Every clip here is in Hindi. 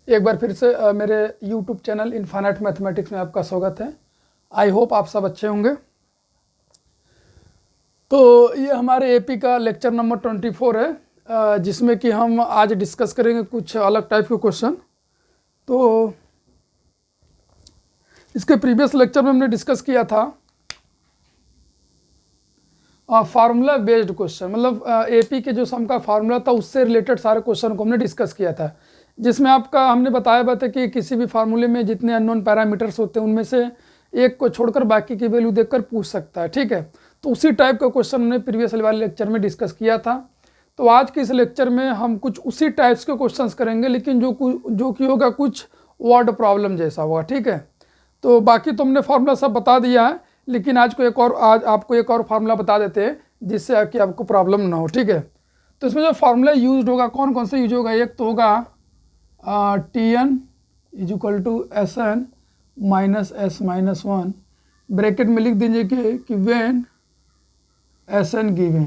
एक बार फिर से मेरे YouTube चैनल इनफाइनाइट मैथमेटिक्स में आपका स्वागत है। आई होप आप सब अच्छे होंगे। तो ये हमारे एपी का लेक्चर नंबर 24 है, जिसमें कि हम आज डिस्कस करेंगे कुछ अलग टाइप के क्वेश्चन। तो इसके प्रीवियस लेक्चर में हमने डिस्कस किया था फार्मूला बेस्ड क्वेश्चन, मतलब एपी के जो सम का फार्मूला था उससे रिलेटेड सारे क्वेश्चन को हमने डिस्कस किया था, जिसमें हमने बताया था कि किसी भी फार्मूले में जितने अननोन पैरामीटर्स होते हैं उनमें से एक को छोड़कर बाकी की वैल्यू देखकर पूछ सकता है। ठीक है, तो उसी टाइप का क्वेश्चन हमने प्रीवियस वाले लेक्चर में डिस्कस किया था। तो आज के इस लेक्चर में हम कुछ उसी टाइप्स के क्वेश्चंस करेंगे, लेकिन जो कि होगा कुछ वर्ड प्रॉब्लम जैसा होगा। ठीक है, तो बाकी तो हमने फार्मूला सब बता दिया है, लेकिन आज आपको एक और फार्मूला बता देते हैं जिससे कि आपको प्रॉब्लम ना हो। ठीक है, तो इसमें जो फार्मूला यूज होगा कौन कौन से यूज होगा, एक तो होगा Tn is equal to Sn minus S minus 1, bracket में लिख दीजिए कि व्हेन Sn गिवन।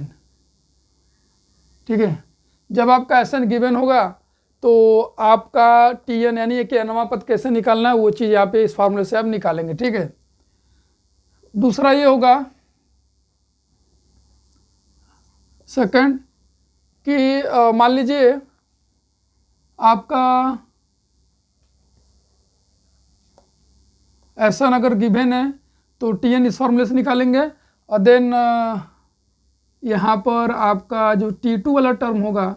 ठीक है, जब आपका Sn गिवन होगा तो आपका Tn यानी कि nवां पद कैसे निकालना है वो चीज़ यहाँ पे इस फार्मूले से आप निकालेंगे। ठीक है, दूसरा ये होगा सेकंड कि मान लीजिए आपका Sn अगर गिवन है तो Tn इस फार्मूले से निकालेंगे, और देन यहाँ पर आपका जो T2 वाला टर्म होगा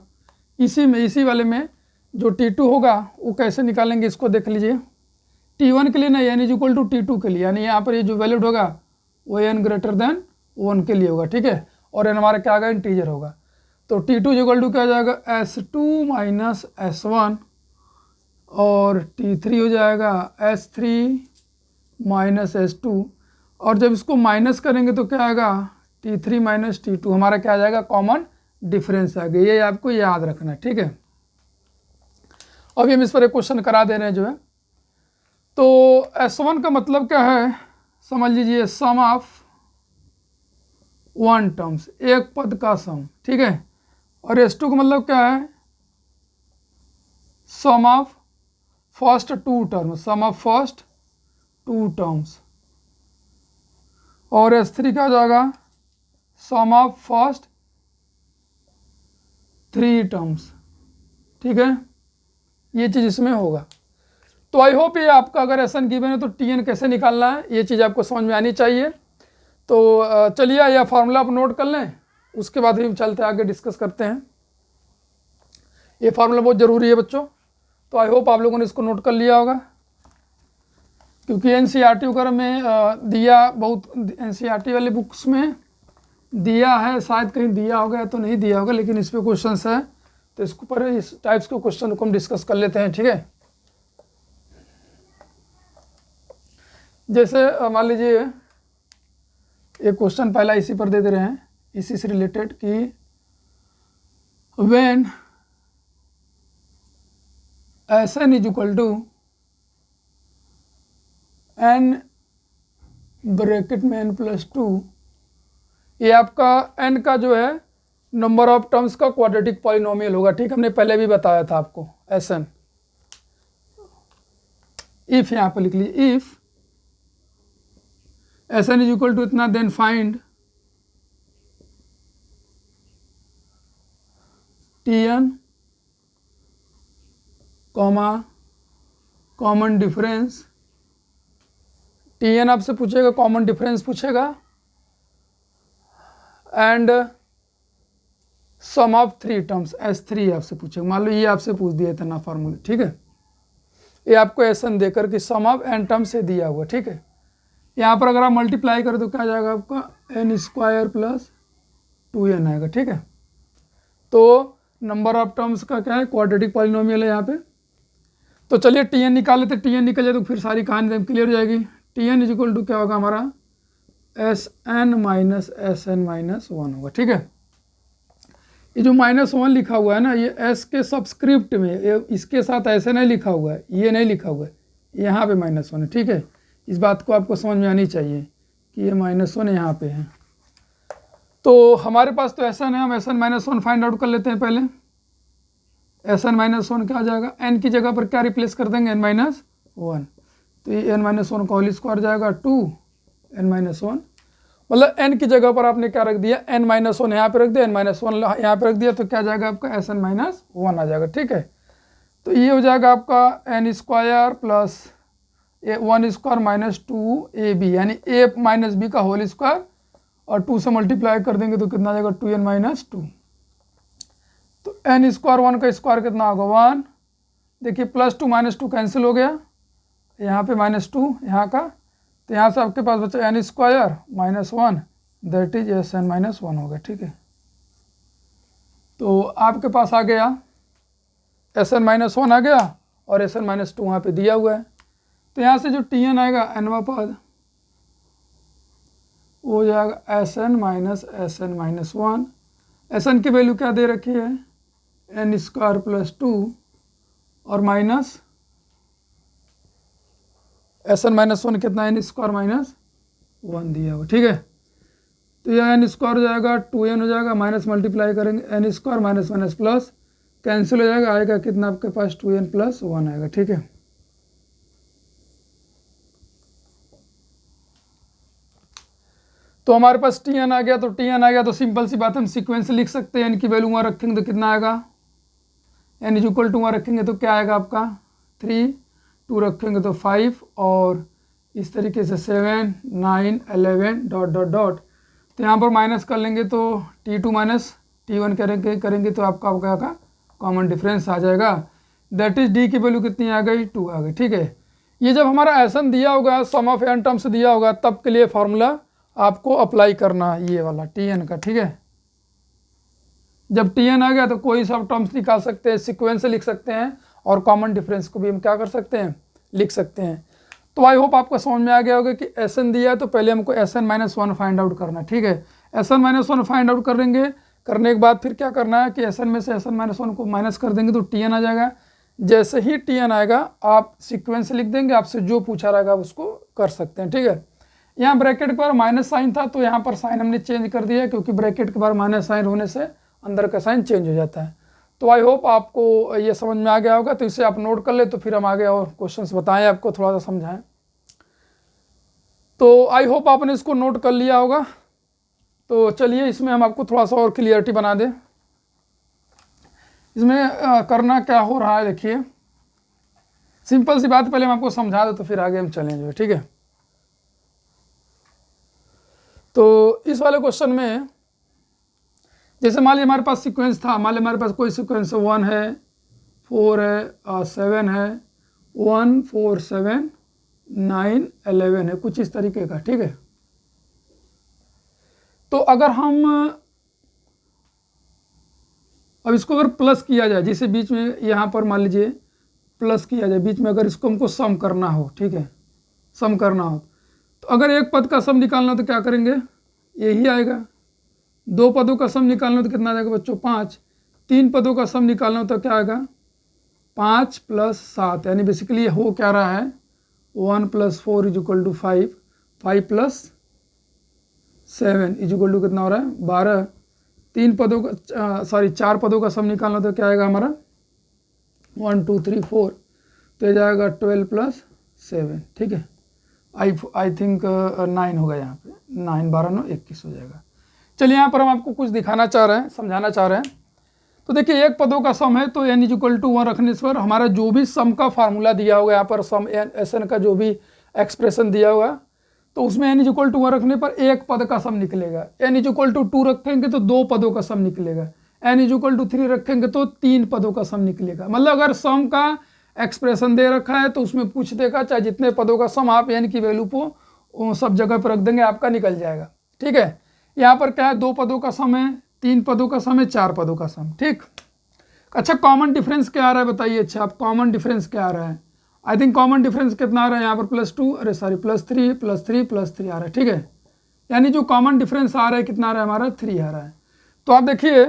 इसी वाले में जो T2 होगा वो कैसे निकालेंगे इसको देख लीजिए। T1 के लिए ना n is equal to T2 के लिए, यानी यहाँ पर ये जो वैल्यूड होगा वो n ग्रेटर देन 1 के लिए होगा। ठीक है, और n हमारा क्या आएगा, इंटीजर होगा। तो T2 इक्वल टू क्या जाएगा, S2 माइनस S1, और T3 हो जाएगा S3 माइनस S2, और जब इसको माइनस करेंगे तो क्या आएगा, T3 माइनस T2, हमारा क्या आ जाएगा, कॉमन डिफरेंस आ गया। ये आपको याद रखना है। ठीक है, अभी हम इस पर एक क्वेश्चन करा दे रहे हैं जो है। तो S1 का मतलब क्या है, समझ लीजिए सम ऑफ वन टर्म्स, एक पद का सम। ठीक है, और S2 का मतलब क्या है, sum of first two terms, sum of first two terms, और S3 क्या हो जाएगा, sum of first three terms. ठीक है, ये चीज़ इसमें होगा। तो आई होप ये आपका अगर Sn गिवन है तो Tn कैसे निकालना है ये चीज़ आपको समझ में आनी चाहिए। तो चलिए यह फार्मूला आप नोट कर लें, उसके बाद हम चलते आगे डिस्कस करते हैं। ये फार्मूला बहुत ज़रूरी है बच्चों, तो आई होप आप लोगों ने इसको नोट कर लिया होगा, क्योंकि NCERT वगैरह में दिया, बहुत NCERT वाले बुक्स में दिया है, शायद कहीं दिया होगा या तो नहीं दिया होगा, लेकिन इस पर क्वेश्चन है तो इसके ऊपर इस टाइप्स के क्वेश्चन को हम डिस्कस कर लेते हैं। ठीक है, जैसे मान लीजिए एक क्वेश्चन पहला इसी पर दे दे रहे हैं, इसी से रिलेटेड कि when Sn is equal to n bracket में n+2, ये आपका n का जो है नंबर ऑफ टर्म्स का क्वाड्रेटिक पॉलिनोमियल होगा। ठीक, हमने पहले भी बताया था आपको Sn। इफ यहाँ पर लिख लीजिए, if Sn is equal to इतना, then find Tn comma common difference. Tn आपसे पूछेगा, कॉमन डिफरेंस पूछेगा, and sum of three terms S3 आपसे पूछेगा। मान लो ये आपसे पूछ दिया इतना फार्मूला। ठीक है, ये आपको Sn देकर कि सम ऑफ n टर्म से दिया हुआ। ठीक है, यहाँ पर अगर आप मल्टीप्लाई करें तो क्या जाएगा आपका, n² प्लस 2n आएगा। ठीक है, तो नंबर ऑफ टर्म्स का क्या है, क्वाड्रेटिक पॉलिनोमियल है यहाँ पे। तो चलिए Tn निकाल लेते, Tn निकल जाए तो फिर सारी कहानी क्लियर हो जाएगी। Tn इज इक्वल टू क्या होगा हमारा, Sn माइनस Sn माइनस 1 होगा। ठीक है, ये जो -1 लिखा हुआ है ना, ये S के सबस्क्रिप्ट में, इसके साथ ऐसे नहीं लिखा हुआ है, ये नहीं लिखा हुआ है, यहाँ पे -1 है। ठीक है, इस बात को आपको समझ में आनी चाहिए कि ये -1 यहाँ पे है। तो हमारे पास तो Sn है, हम Sn -1 फाइंड आउट कर लेते हैं पहले। एस एन माइनस वन क्या आ जाएगा, एन की जगह पर क्या रिप्लेस कर देंगे, एन माइनस वन, तो ये एन माइनस वन का होल स्क्वायर जाएगा 2 एन माइनस वन, मतलब एन की जगह पर आपने क्या रख दिया, एन माइनस वन यहाँ पे रख दिया, एन माइनस वन यहाँ पे रख दिया, तो क्या जाएगा आपका एस एन माइनस वन आ जाएगा। ठीक है, तो ये हो जाएगा आपका n square plus one square minus 2ab, यानी a माइनस बी का होल स्क्वायर, और 2 से मल्टीप्लाई कर देंगे तो कितना आ जाएगा 2n माइनस 2। तो एन स्क्वायर वन का स्क्वायर कितना होगा 1, देखिए प्लस 2 माइनस 2 कैंसिल हो गया, यहाँ पे माइनस 2 यहाँ का, तो यहाँ से आपके पास बचा n square minus 1, that is s n minus 1 हो गया। ठीक है, तो आपके पास आ गया एस एन माइनस 1 आ गया, और एस एन माइनस 2 वहाँ पर दिया हुआ है, तो यहाँ से जो टी एन आएगा एनवा पद वो हो जाएगा s n minus 1। S n की वैल्यू क्या दे रखी है, एन स्क्वायर प्लस 2 और माइनस एस एन माइनस 1 कितना, एन स्क्वायर माइनस 1 दिया हुआ। ठीक है, तो यह एन स्क्वायर हो जाएगा 2n हो जाएगा, माइनस मल्टीप्लाई करेंगे n square minus minus plus cancel हो जाएगा, आएगा कितना आपके पास 2n प्लस 1 आएगा। ठीक है, तो हमारे पास टी एन आ गया, तो टी एन आ गया तो सिंपल सी बात हम सीक्वेंस लिख सकते हैं, एन की वैल्यू वहाँ रखेंगे तो कितना आएगा, एन इज इक्वल टू वहाँ रखेंगे तो क्या आएगा आपका 3, 2 रखेंगे तो 5, और इस तरीके से 7, 9, 11 डॉट डॉट डॉट, तो यहाँ पर माइनस कर लेंगे तो T2 माइनस T1 करेंगे तो आपका क्या का कॉमन डिफरेंस आ जाएगा, दैट इज डी की वैल्यू कितनी आ गई 2 आ गई। ठीक है, ये जब हमारा एसन दिया होगा, सम ऑफ एन टर्म्स दिया होगा, तब के लिए फॉर्मूला आपको अप्लाई करना है ये वाला टी एन का। ठीक है, जब टी एन आ गया तो कोई सब टर्म्स निकाल सकते हैं, सीक्वेंस से लिख सकते हैं, और कॉमन डिफरेंस को भी हम क्या कर सकते हैं, लिख सकते हैं। तो आई होप आपको समझ में आ गया होगा कि एस एन दिया है तो पहले हमको s n minus 1 find out करना है। ठीक है, s n minus 1 find out करेंगे, करने के बाद फिर क्या करना है कि एस एन में से एस एन माइनस 1 को माइनस कर देंगे तो टी एन आ जाएगा। जैसे ही टी एन आएगा आप सीक्वेंस लिख देंगे, आपसे जो पूछा रहेगा उसको कर सकते हैं। ठीक है, यहाँ ब्रैकेट के बार माइनस साइन था तो यहाँ पर साइन हमने चेंज कर दिया, क्योंकि ब्रैकेट के बार माइनस साइन होने से अंदर का साइन चेंज हो जाता है। तो आई होप आपको ये समझ में आ गया होगा, तो इसे आप नोट कर ले, तो फिर हम आगे और क्वेश्चंस बताएं, आपको थोड़ा सा समझाएं। तो आई होप आपने इसको नोट कर लिया होगा। तो चलिए इसमें हम आपको थोड़ा सा और क्लियरिटी बना दें। इसमें करना क्या हो रहा है, देखिए सिंपल सी बात पहले हम आपको समझा दें तो फिर आगे हम चलेंगे। ठीक है, तो इस वाले क्वेश्चन में जैसे मान लीजिए हमारे पास सीक्वेंस था, मान लीजिए हमारे पास कोई सीक्वेंस 1 है, 4 है, 7 है, 1, 4, 7, 9, 11 है, कुछ इस तरीके का। ठीक है, तो अगर हम अब इसको अगर प्लस किया जाए, जिसे बीच में यहाँ पर मान लीजिए प्लस किया जाए बीच में, अगर इसको हमको सम करना हो, ठीक है, सम करना हो, तो अगर एक पद का सम निकालना हो तो क्या करेंगे, यही आएगा। 2 पदों का सम निकालना हो तो कितना आ जाएगा बच्चों 5। 3 पदों का सम निकालना हो तो क्या आएगा 5 + 7, यानी बेसिकली हो क्या रहा है 1 + 4 = 5, 5 + 7 = कितना हो रहा है 12। 4 पदों का सम निकालना हो तो क्या आएगा हमारा 1 2 3 4, तो ये जाएगा 12 + 7। ठीक है, आई थिंक 9 होगा यहाँ पे, 9 12 9 21 हो जाएगा। चलिए यहाँ पर हम आपको कुछ दिखाना चाह रहे हैं, समझाना चाह रहे हैं। तो देखिए एक पदों का सम है तो n = 1 रखने पर हमारा जो भी सम का फार्मूला दिया होगा, यहाँ पर सम एस एन का जो भी एक्सप्रेशन दिया होगा, तो उसमें n = 1 रखने पर एक पद का सम निकलेगा। n = 2 रखेंगे तो 2 पदों का सम निकलेगा। n = 3 रखेंगे तो 3 पदों का सम निकलेगा। मतलब अगर सम का एक्सप्रेशन दे रखा है तो उसमें पूछ देगा, चाहे जितने पदों का सम आप n की वैल्यू को सब जगह पर रख देंगे, आपका निकल जाएगा। ठीक है, यहाँ पर क्या है 2 पदों का सम है, 3 पदों का सम है, 4 पदों का सम। ठीक, अच्छा कॉमन डिफरेंस क्या आ रहा है बताइए। अच्छा आप कॉमन डिफरेंस क्या आ रहा है, आई थिंक कॉमन डिफरेंस कितना आ रहा है यहाँ पर +2, अरे सॉरी +3 +3 +3 आ रहा है। ठीक है, यानी जो कॉमन डिफरेंस आ रहा है कितना आ रहा है हमारा 3 आ रहा है। तो आप देखिए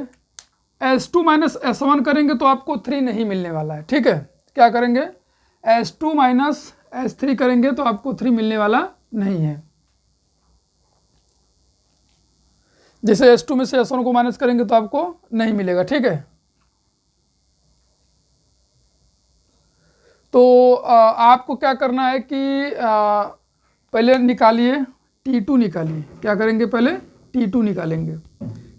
S2 - S1 करेंगे तो आपको 3 नहीं मिलने वाला है। ठीक है, क्या करेंगे S2 - S3 करेंगे तो आपको 3 मिलने वाला नहीं है। जैसे S2 में से S1 को माइनस करेंगे तो आपको नहीं मिलेगा। ठीक है, तो आपको क्या करना है कि पहले निकालिए T2 निकालिए। क्या करेंगे, पहले T2 निकालेंगे।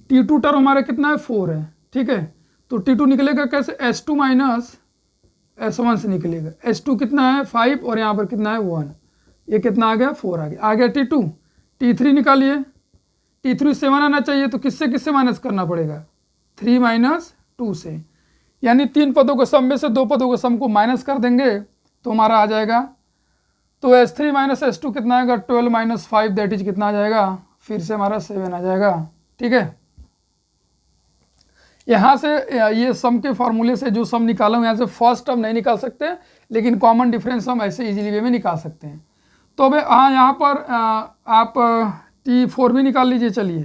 T2 टर्म हमारा कितना है, 4 है, ठीक है। तो T2 निकलेगा कैसे, S2 माइनस S1 से निकलेगा। S2 कितना है, 5, और यहाँ पर कितना है, 1। ये कितना आ गया, 4 आ गया T2। T3 निकालिए। T3 7 आना चाहिए, तो किससे किससे माइनस करना पड़ेगा, 3 माइनस 2 से, यानी 3 पदों के सम में से 2 पदों के सम को माइनस कर देंगे तो हमारा आ जाएगा। तो S3 माइनस S2 कितना आएगा, 12 माइनस 5, दैट इज कितना आ जाएगा, फिर से हमारा 7 आ जाएगा, ठीक है। यहाँ से ये सम के फॉर्मूले से जो सम निकाला हूँ, यहाँ से फर्स्ट टर्म नहीं निकाल सकते, लेकिन कॉमन डिफरेंस हम ऐसे इजीली वे में निकाल सकते हैं। तो अब हाँ, यहाँ पर आप T4 भी निकाल लीजिए। चलिए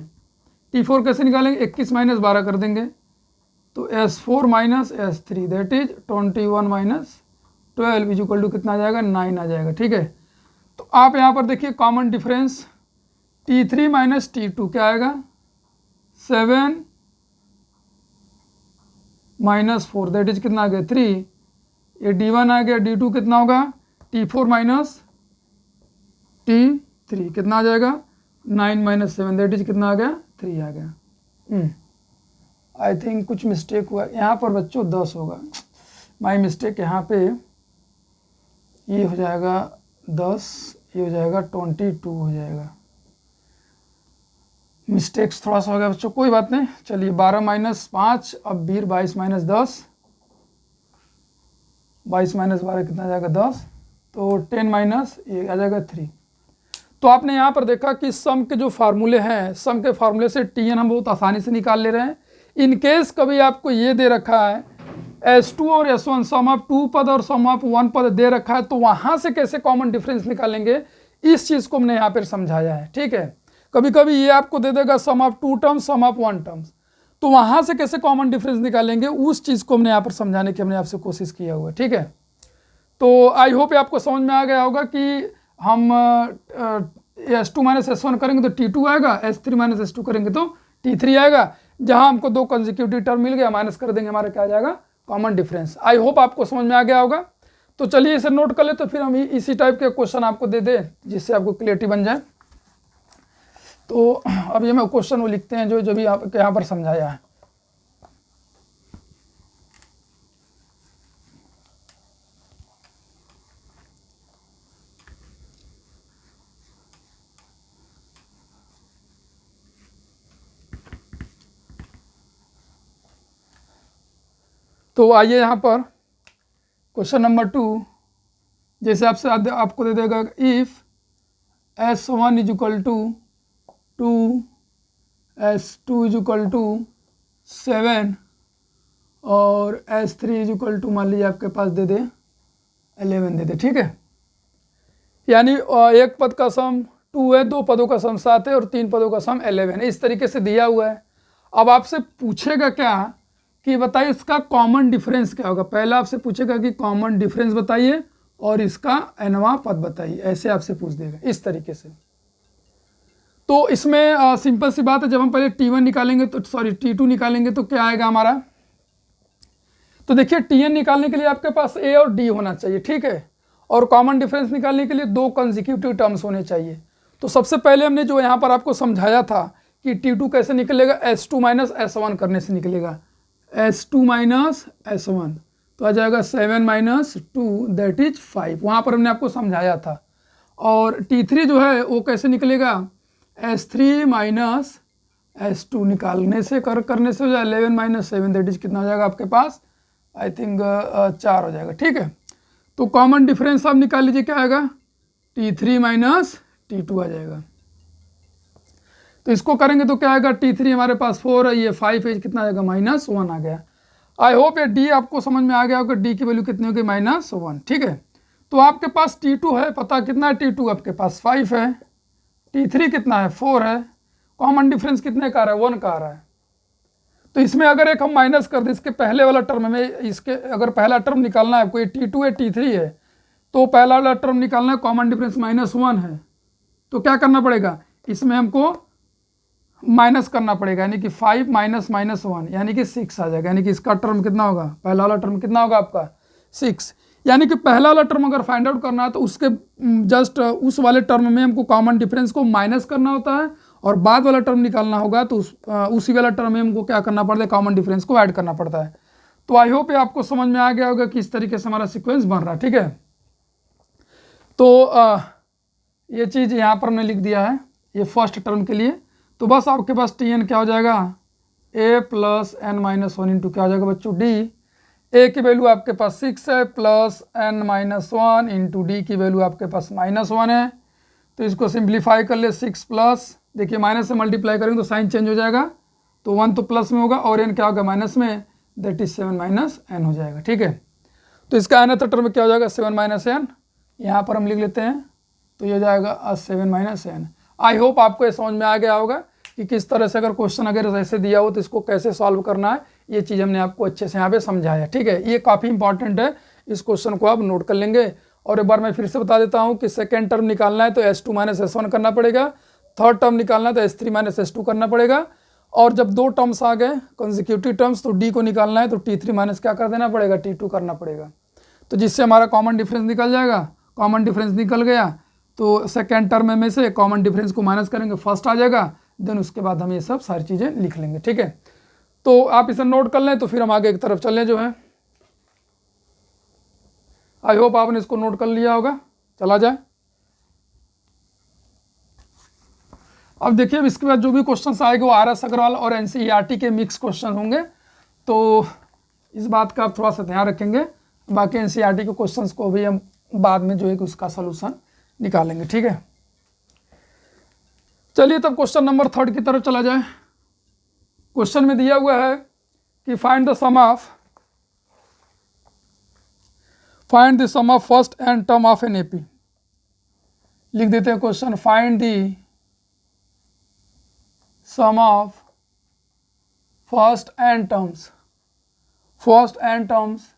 T4 कैसे निकालेंगे, 21 माइनस 12 कर देंगे, तो S4 minus S3 that is 21 minus 12 is equal to कितना आ जाएगा, 9 आ जाएगा, ठीक है। तो आप यहाँ पर देखिए common difference T3 minus T2 क्या आएगा, 7 माइनस 4 दैट इज कितना आ गया, 3। ये D1 आ गया, D2 कितना होगा, T4 माइनस T3 कितना आ जाएगा, 9 माइनस 7 दैट इज कितना आ गया, 3 आ गया। आई थिंक कुछ मिस्टेक हुआ यहाँ पर बच्चों, 10 होगा, माई मिस्टेक। यहाँ पे ये हो जाएगा 10, ये हो जाएगा 22 हो जाएगा, मिस्टेक्स थोड़ा सा हो गया बच्चों, कोई बात नहीं। चलिए 12 माइनस 5, अब 22 माइनस 10, 22 माइनस 12 कितना आ जाएगा, 10, तो 10 माइनस ये आ जाएगा 3। तो आपने यहाँ पर देखा कि सम के जो फार्मूले हैं, सम के फार्मूले से Tn हम बहुत आसानी से निकाल ले रहे हैं। इन केस कभी आपको ये दे रखा है S2 और S1, सम ऑफ 2 पद और सम ऑफ 1 पद दे रखा है, तो वहाँ से कैसे कॉमन डिफरेंस निकालेंगे, इस चीज़ को हमने यहाँ पर समझाया है, ठीक है। कभी कभी ये आपको दे देगा sum of 2 terms, sum of 1 terms, तो वहाँ से कैसे कॉमन डिफरेंस निकालेंगे, उस चीज़ को हमने यहाँ पर समझाने की हमने आपसे कोशिश किया हुआ है, ठीक है। तो आई होप आपको समझ में आ गया होगा कि हम S2 माइनस S1 करेंगे तो T2 आएगा, S3 माइनस S2 करेंगे तो T3 आएगा। जहाँ हमको 2 कंसेक्यूटिव टर्म मिल गया, माइनस कर देंगे, हमारा क्या आ जाएगा, कॉमन डिफरेंस। आई होप आपको समझ में आ गया होगा। तो चलिए इसे नोट कर ले, तो फिर हम इसी टाइप के क्वेश्चन आपको दे दें जिससे आपको क्लियरिटी बन जाए। तो अब ये मैं क्वेश्चन वो लिखते हैं जो भी आप यहाँ पर समझाया है। तो आइए यहाँ पर क्वेश्चन नंबर 2, जैसे आपको दे देगा if S1 is equal to 2, S2 is equal to 7 और S3 इज इक्वल टू मान लीजिए आपके पास दे दे 11 दे दे, ठीक है। यानी एक पद का सम 2 है, 2 पदों का सम 7 है और 3 पदों का सम 11 है, इस तरीके से दिया हुआ है। अब आपसे पूछेगा क्या कि बताइए इसका कॉमन डिफरेंस क्या होगा। पहला आपसे पूछेगा कि कॉमन डिफरेंस बताइए और इसका nवां पद बताइए, ऐसे आपसे पूछ देगा इस तरीके से। तो इसमें सिंपल सी बात है, जब हम पहले T1 निकालेंगे तो T2 निकालेंगे तो क्या आएगा हमारा। तो देखिए Tn निकालने के लिए आपके पास A और D होना चाहिए, ठीक है, और कॉमन डिफरेंस निकालने के लिए 2 कंसेक्यूटिव टर्म्स होने चाहिए। तो सबसे पहले हमने जो यहाँ पर आपको समझाया था कि T2 कैसे निकलेगा, S2 माइनस S1 करने से निकलेगा, S2 माइनस S1 तो आ जाएगा 7 माइनस 2 दैट इज 5, वहाँ पर हमने आपको समझाया था। और T3 जो है वो कैसे निकलेगा, S3 माइनस S2 निकालने से करने से हो जाए 11 माइनस 7 दैट इज कितना हो जाएगा आपके पास, आई थिंक 4 हो जाएगा, ठीक है। तो कॉमन डिफरेंस आप निकाल लीजिए, क्या आएगा, T3 माइनस T2 आ जाएगा। तो इसको करेंगे तो क्या आएगा, T3 हमारे पास 4 है, ये 5 है, कितना आएगा, -1 आ गया। आई होप ये D आपको समझ में आ गया होगा, D की वैल्यू कितनी होगी, -1, ठीक है। तो आपके पास T2 है, पता कितना है, T2 आपके पास 5 है, T3 कितना है, 4 है, कॉमन डिफरेंस कितने का आ रहा है, 1 का आ रहा है। तो इसमें अगर एक हम माइनस कर दें, इसके पहले वाला टर्म में, इसके अगर पहला टर्म निकालना है आपको, ये T2 है T3 है, तो पहला वाला टर्म निकालना है, कॉमन डिफरेंस -1 है, तो क्या करना पड़ेगा, इसमें हमको माइनस करना पड़ेगा, यानी कि 5 माइनस -1 यानी कि 6 आ जाएगा, यानी कि इसका टर्म कितना होगा, पहला वाला टर्म कितना होगा आपका 6। यानी कि पहला वाला टर्म अगर फाइंड आउट करना है तो उसके जस्ट उस वाले टर्म में हमको कॉमन डिफरेंस को माइनस करना होता है, और बाद वाला टर्म निकालना होगा तो उसी वाला टर्म में हमको क्या करना पड़ता है, कॉमन डिफरेंस को ऐड करना पड़ता है। तो आई होप ये आपको समझ में आ गया होगा कि इस तरीके से हमारा सीक्वेंस बन रहा है। ठीक है, तो ये चीज़ यहाँ पर हमने लिख दिया है ये फर्स्ट टर्म के लिए। तो बस आपके पास टी एन क्या हो जाएगा, a plus n minus one into क्या हो जाएगा बच्चों, डी। ए की वैल्यू आपके पास 6 है, plus n minus one into d की वैल्यू आपके पास -1 है। तो इसको सिंप्लीफाई कर ले, 6 प्लस, देखिए माइनस से मल्टीप्लाई करेंगे तो साइन चेंज हो जाएगा, तो 1 तो प्लस में होगा और एन क्या होगा माइनस में, दैट इज 7 माइनस एन हो जाएगा। ठीक है, तो इसका nth टर्म में क्या हो जाएगा 7 माइनस एन, यहाँ पर हम लिख लेते हैं, तो ये हो जाएगा 7 माइनस एन। आई होप आपको ये समझ में आ गया होगा कि किस तरह से अगर क्वेश्चन अगर ऐसे दिया हो तो इसको कैसे सॉल्व करना है, ये चीज़ हमने आपको अच्छे से यहाँ पे समझाया। ठीक है, ये काफ़ी इंपॉर्टेंट है, इस क्वेश्चन को आप नोट कर लेंगे। और एक बार मैं फिर से बता देता हूँ कि सेकेंड टर्म निकालना है तो S2 माइनस S1 करना पड़ेगा, थर्ड टर्म निकालना है तो S3 माइनस S2 करना पड़ेगा, और जब दो टर्म्स आ गए कंसेक्यूटिव टर्म्स तो D को निकालना है तो T3 माइनस क्या कर देना पड़ेगा, T2 करना पड़ेगा, तो जिससे हमारा कॉमन डिफरेंस निकल जाएगा। कॉमन डिफरेंस निकल गया तो सेकेंड टर्म में से कॉमन डिफरेंस को माइनस करेंगे, फर्स्ट आ जाएगा, देन उसके बाद हम ये सब सारी चीज़ें लिख लेंगे। ठीक है, तो आप इसे नोट कर लें तो फिर हम आगे एक तरफ चलें जो है। आई होप आपने इसको नोट कर लिया होगा, चला जाए। अब देखिए, अब इसके बाद जो भी क्वेश्चन आएंगे वो RS अग्रवाल और NCERT के मिक्स क्वेश्चन होंगे, तो इस बात का आप थोड़ा सा ध्यान रखेंगे। बाकी NCERT के क्वेश्चंस को भी हम बाद में जो है उसका सलूशन निकालेंगे। ठीक है, चलिए तब क्वेश्चन नंबर 3 की तरफ चला जाए। क्वेश्चन में दिया हुआ है कि find the sum of first n term of an AP। लिख देते हैं question, find the sum of first n terms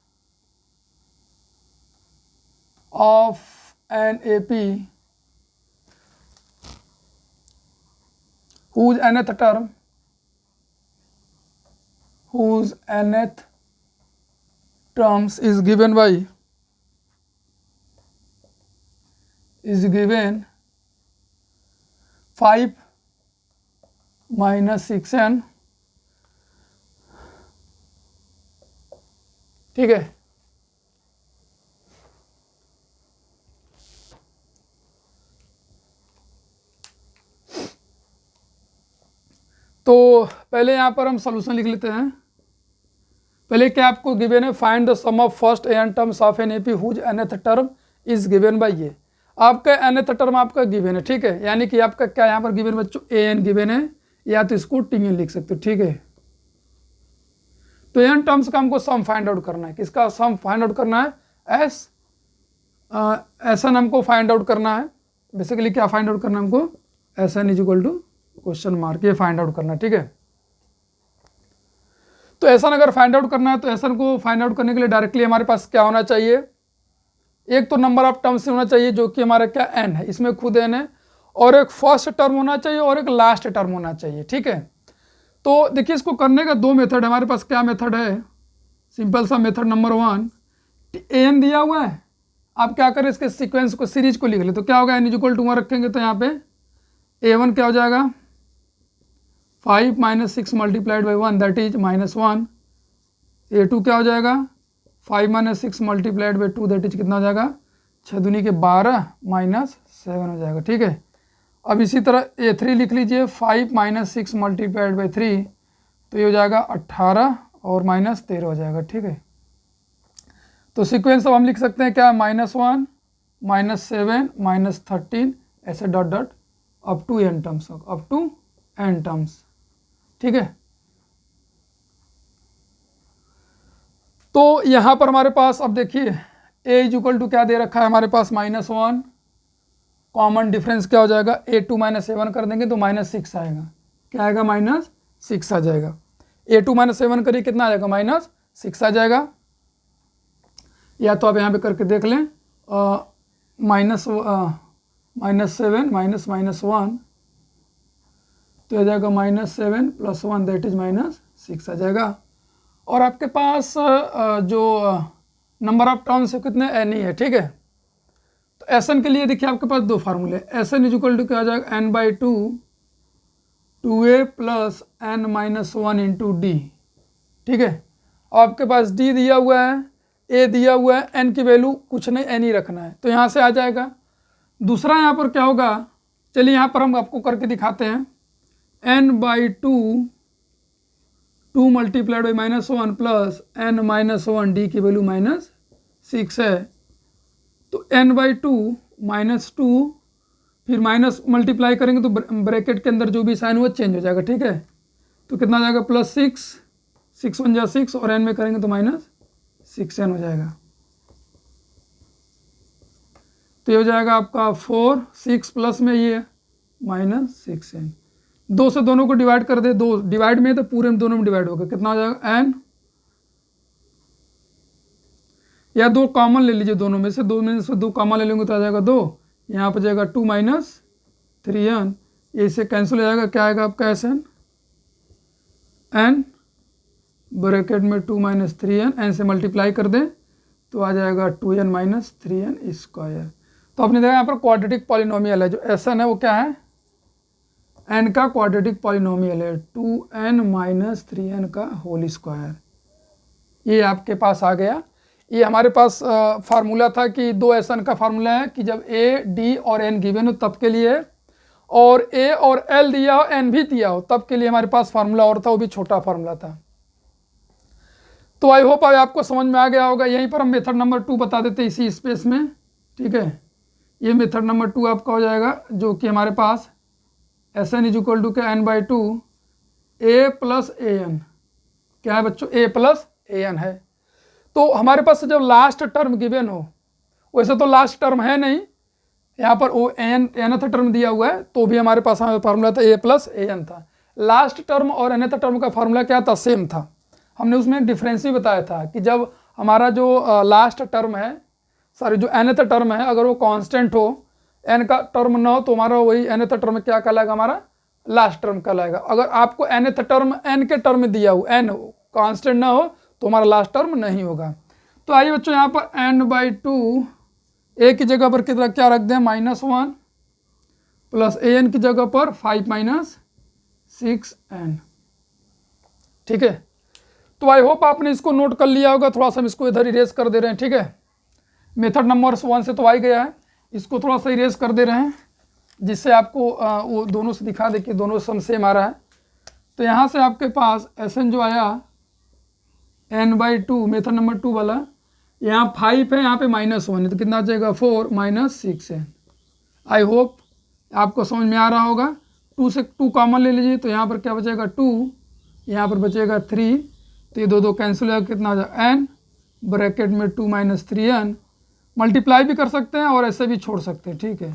of an AP whose nth terms is given 5 minus 6n। ठीक है, तो पहले यहाँ पर हम सॉल्यूशन लिख लेते हैं। पहले क्या आपको गिवन है, find the sum of first n terms of an AP whose nth term is given by ये। आपका nth टर्म आपका गिवन है। ठीक है, यानी कि आपका क्या यहाँ पर गिवन बच्चों, an गिवन है, या तो इसको tn लिख सकते हो। ठीक है, तो एन टर्म्स का हमको सम फाइंड आउट करना है। किसका सम फाइंड आउट करना है, SN हमको फाइंड आउट करना है। बेसिकली क्या फाइंड आउट करना है हमको, SN is equal to question mark, ये फाइंड आउट करना है। ठीक है, तो SN अगर फाइंड आउट करना है तो SN को फाइंड आउट करने के लिए डायरेक्टली हमारे पास क्या होना चाहिए, एक तो नंबर ऑफ टर्म्स होना चाहिए जो कि हमारा क्या n है, इसमें खुद n है, और एक फर्स्ट टर्म होना चाहिए और एक लास्ट टर्म होना चाहिए। ठीक है, तो देखिए इसको करने का दो मेथड है हमारे पास। क्या मेथड है, सिंपल सा मेथड नंबर 1, an दिया हुआ है, आप क्या करें इसके सीक्वेंस को, सीरीज को लिख ले, तो क्या होगा n इज इक्वल टू 1 रखेंगे तो यहाँ पे a1 क्या हो जाएगा 5 minus 6 multiplied by 1 that is -1। a2 क्या हो जाएगा 5 minus 6 multiplied by 2 that is कितना हो जाएगा 6 दूनी के 12 माइनस 7 हो जाएगा। ठीक है, अब इसी तरह a3 लिख लीजिए, 5 माइनस 6 मल्टीप्लाइड बाई 3 तो ये हो जाएगा 18 और -13 हो जाएगा। ठीक है, तो सीक्वेंस अब हम लिख सकते हैं क्या, -1 -7 -13 ऐसे dot dot up to n terms. ठीक है, तो यहाँ पर हमारे पास अब देखिए a इज इक्वल टू क्या दे रखा है हमारे पास -1, कॉमन डिफरेंस क्या हो जाएगा a2 माइनस a1 कर देंगे तो -6 आएगा। क्या आएगा -6 आ जाएगा। a2 माइनस a1 करिए कितना आ जाएगा -6 आ जाएगा, या तो आप यहाँ पे करके देख लें -7 माइनस -1 तो आ जाएगा -7 + 1 दैट इज -6 आ जाएगा। और आपके पास जो नंबर ऑफ टर्म्स है कितने, एन ही है, ठीक है। तो एस एन के लिए देखिए आपके पास दो फार्मूले, s n is equal to क्या आ जाएगा, n by two 2a plus n minus 1 into d, ठीक है। आपके पास डी दिया हुआ है, ए दिया हुआ है, एन की वैल्यू कुछ नहीं, एन ही रखना है, तो यहाँ से आ जाएगा। दूसरा यहाँ पर क्या होगा, चलिए यहाँ पर हम आपको करके दिखाते हैं, n by two multiplied by -1 plus n minus 1 d की वैल्यू -6 है, तो एन बाई टू -2 फिर माइनस मल्टीप्लाई करेंगे तो ब्रैकेट के अंदर जो भी साइन हुआ चेंज हो जाएगा, ठीक है। तो कितना आ जाएगा, +6, 6 1 जा 6 और एन में करेंगे तो -6n हो जाएगा। तो ये हो जाएगा आपका 4, 6 प्लस में ये -6n, 2 से दोनों को डिवाइड कर दे, 2 डिवाइड में तो पूरे में दोनों में डिवाइड होगा, कितना हो जाएगा n, या 2 कॉमन ले लीजिए, दोनों में से 2 कॉमन ले लेंगे तो आ जाएगा 2, यहाँ पर जाएगा 2 - 3n, इससे कैंसिल हो जाएगा, क्या आएगा आपका एस n ब्रैकेट में 2 - 3n, n से मल्टीप्लाई कर दें तो आ जाएगा 2n - 3n स्क्वायर। तो आपने देखा यहाँ पर क्वाड्रेटिक पॉलिनोमियल है, जो एस एन है वो क्या है, n का क्वाड्रेटिक पॉलिनोमियल है, 2n - 3n का होल स्क्वायर, ये आपके पास आ गया। ये हमारे पास फार्मूला था कि 2 एस एन का फार्मूला है कि जब a, d और n गिवन हो तब के लिए, और a और l दिया हो, n भी दिया हो तब के लिए हमारे पास फार्मूला और था, वो भी छोटा फार्मूला था। तो आई होप आपको समझ में आ गया होगा। यहीं पर हम मेथड नंबर 2 बता देते इसी स्पेस में, ठीक है। ये मेथड नंबर 2 आपका हो जाएगा, जो कि हमारे पास S n is equal to क्या, n by two a plus a n, क्या है बच्चों, a प्लस ए एन है। तो हमारे पास जब लास्ट टर्म गिवन हो, वैसे तो लास्ट टर्म है नहीं, यहाँ पर ओ nth टर्म दिया हुआ है, तो भी हमारे पास फार्मूला था a प्लस ए एन था। लास्ट टर्म और nth टर्म का फार्मूला क्या था, सेम था। हमने उसमें डिफरेंस भी बताया था कि जब हमारा जो लास्ट टर्म है, सॉरी जो nth टर्म है, अगर वो कांस्टेंट हो, n का टर्म ना हो, तो हमारा वही nth टर्म क्या कहलाएगा, हमारा लास्ट टर्म कहलाएगा। अगर आपको nth टर्म n के टर्म में दिया हो, n कांस्टेंट ना हो, तो हमारा लास्ट टर्म नहीं होगा। तो आइए बच्चों, यहाँ पर n बाई टू a की जगह पर कितना क्या रख दें, -1 प्लस ए एन की जगह पर 5 - 6n, ठीक है। तो आई होप आपने इसको नोट कर लिया होगा। थोड़ा सा हम इसको इधर इरेज कर दे रहे हैं, ठीक है। मेथड नंबर 1 से तो आ ही गया है, इसको थोड़ा सा इरेज कर दे रहे हैं, जिससे आपको वो दोनों से दिखा दे कि दोनों सम सेम आ रहा है। तो यहाँ से आपके पास एस एन जो आया n by to, method number 2 वाला, यहाँ 5 है, यहाँ पे -1 है, तो कितना आ जाएगा 4 - 6n। आई होप आपको समझ में आ रहा होगा। 2 से 2 कॉमन ले लीजिए, तो यहाँ पर क्या बचेगा 2, यहाँ पर बचेगा 3, तो ये 2 कैंसिल होगा, कितना आ जाएगा n ब्रैकेट में 2 - 3n, मल्टीप्लाई भी कर सकते हैं और ऐसे भी छोड़ सकते हैं, ठीक है।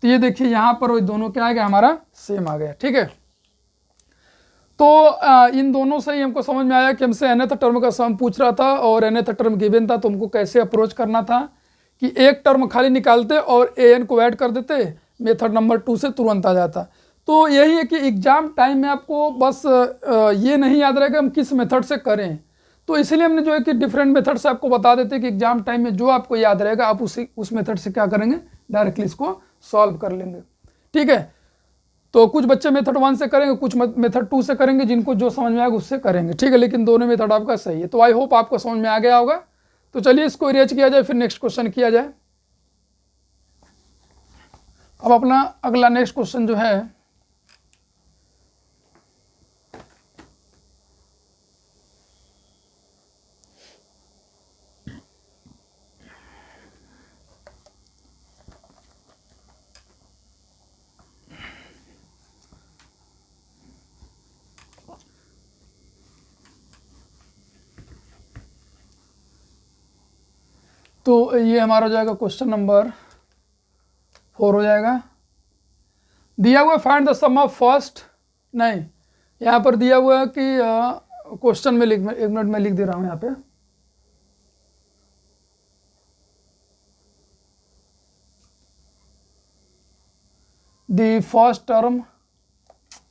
तो ये देखिए यहाँ पर वो दोनों क्या आ गया, हमारा सेम आ गया, ठीक है। तो इन दोनों से ही हमको समझ में आया कि हमसे nth टर्म का सम पूछ रहा था और nth टर्म गिवन था, तो हमको कैसे अप्रोच करना था कि एक टर्म खाली निकालते और an को ऐड कर देते, मेथड नंबर 2 से तुरंत आ जाता। तो यही है कि एग्जाम टाइम में आपको बस ये नहीं याद रहेगा हम किस मेथड से करें, तो इसलिए हमने जो है कि डिफरेंट मेथड से आपको बता देते कि एग्जाम टाइम में जो आपको याद रहेगा आप उस मेथड से क्या करेंगे, डायरेक्टली इसको सॉल्व कर लेंगे, ठीक है। तो कुछ बच्चे मेथड 1 से करेंगे, कुछ मेथड 2 से करेंगे, जिनको जो समझ में आएगा उससे करेंगे, ठीक है। लेकिन दोनों मेथड आपका सही है। तो आई होप आपको समझ में आ गया होगा। तो चलिए इसको इरेज किया जाए, फिर नेक्स्ट क्वेश्चन किया जाए। अब अपना अगला नेक्स्ट क्वेश्चन जो है, तो ये हमारा हो जाएगा क्वेश्चन नंबर 4 हो जाएगा। दिया हुआ find the sum of first, नहीं यहाँ पर दिया हुआ है कि क्वेश्चन में लिख, एक मिनट में लिख दे रहा हूँ यहाँ पे, द फर्स्ट टर्म,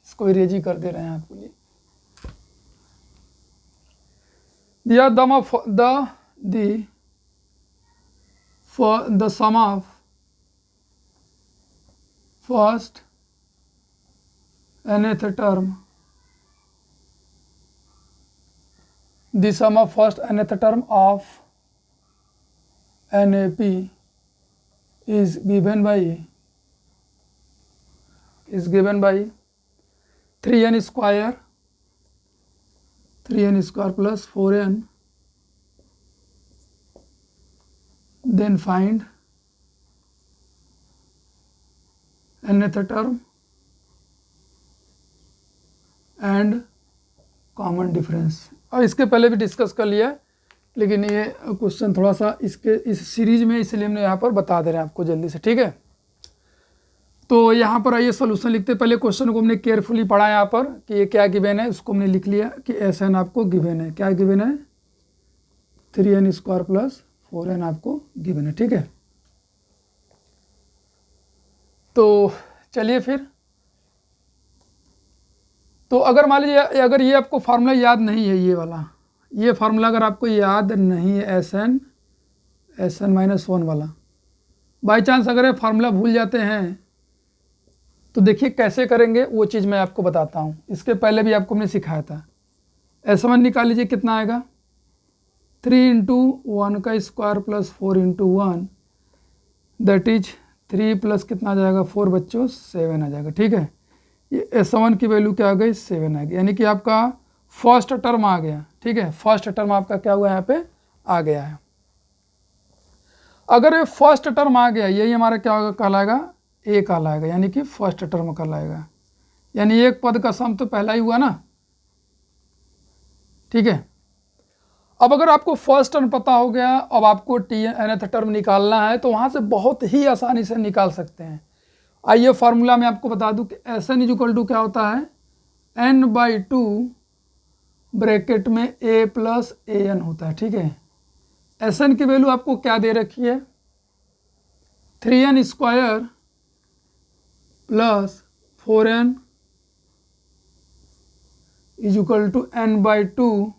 इसको इरेज कर दे रहे हैं आपके लिए, दिया दम of the for the sum of first nth term, the sum of first nth term of NAP is given by 3n square plus 4n, then find nth term and common difference. और इसके पहले भी डिस्कस कर लिया है, लेकिन ये क्वेश्चन थोड़ा सा इस सीरीज में, इसलिए हमने यहाँ पर बता दे रहे हैं आपको जल्दी से, ठीक है। तो यहाँ पर आइए सोल्यूशन लिखते हैं। पहले क्वेश्चन को हमने केयरफुली पढ़ा यहाँ पर कि ये क्या गिवन है, उसको हमने लिख लिया कि Sn आपको गिवन है। क्या गिवन है? 3n स्क्वायर प्लस 4n आपको गिवन है, ठीक है। तो चलिए फिर, तो अगर मान लीजिए अगर ये आपको फार्मूला याद नहीं है, ये फार्मूला अगर आपको याद नहीं है Sn माइनस 1 वाला, बाई चांस अगर ये फार्मूला भूल जाते हैं तो देखिए कैसे करेंगे, वो चीज़ मैं आपको बताता हूँ। इसके पहले भी आपको हमने सिखाया था। S1 निकाल लीजिए, कितना आएगा? 3 इंटू 1 का square plus 4 into 1, that is 3 plus कितना आ जाएगा 4 बच्चों 7 आ जाएगा, ठीक है। ये S1 की वैल्यू क्या आ गई? 7 आ गई, यानी कि आपका फर्स्ट टर्म आ गया, ठीक है। फर्स्ट टर्म आपका क्या हुआ यहाँ पे आ गया है। अगर ये फर्स्ट टर्म आ गया, यही हमारा क्या होगा, कहलाएगा ए कहलाएगा, यानी कि फर्स्ट टर्म कहलाएगा। यानी एक पद का सम तो पहला ही हुआ ना, ठीक है। अब अगर आपको फर्स्ट टर्म पता हो गया, अब आपको nth टर्म निकालना है, तो वहाँ से बहुत ही आसानी से निकाल सकते हैं। आइए फार्मूला मैं आपको बता दूं कि Sn इक्वल टू क्या होता है, n/2 ब्रैकेट में a प्लस an होता है, ठीक है। Sn की वैल्यू आपको क्या दे रखी है? 3n square plus 4n is equal to n/2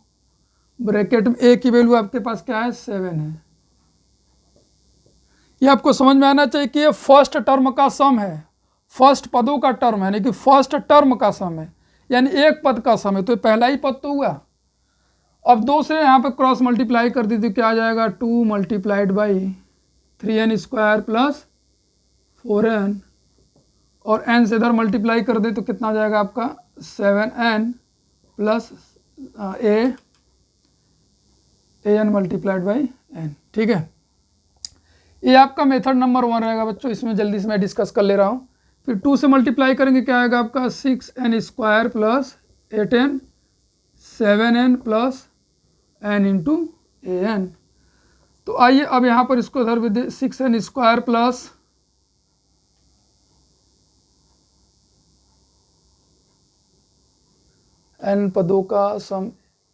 bracket में a की वैल्यू आपके पास क्या है? 7 है। ये आपको समझ में आना चाहिए कि ये फर्स्ट टर्म का सम है, फर्स्ट पदों का टर्म है, यानी कि फर्स्ट टर्म का सम है, यानी एक पद का सम है, तो पहला ही पद तो हुआ। अब 2 से यहाँ पे क्रॉस मल्टीप्लाई कर दी तो क्या आ जाएगा? 2 multiplied by 3n square plus 4n, और n से इधर मल्टीप्लाई कर दे तो कितना आ जाएगा आपका? 7n plus an multiplied by n, ठीक है। ये आपका मेथड नंबर 1 रहेगा बच्चों, इसमें जल्दी से मैं डिस्कस कर ले रहा हूँ। फिर 2 से मल्टीप्लाई करेंगे, क्या आएगा आपका? 6n square plus 8n 7n plus n into an। तो आइए अब यहाँ पर इसको इधर भी दे, 6n स्क्वायर प्लस n पदों का सम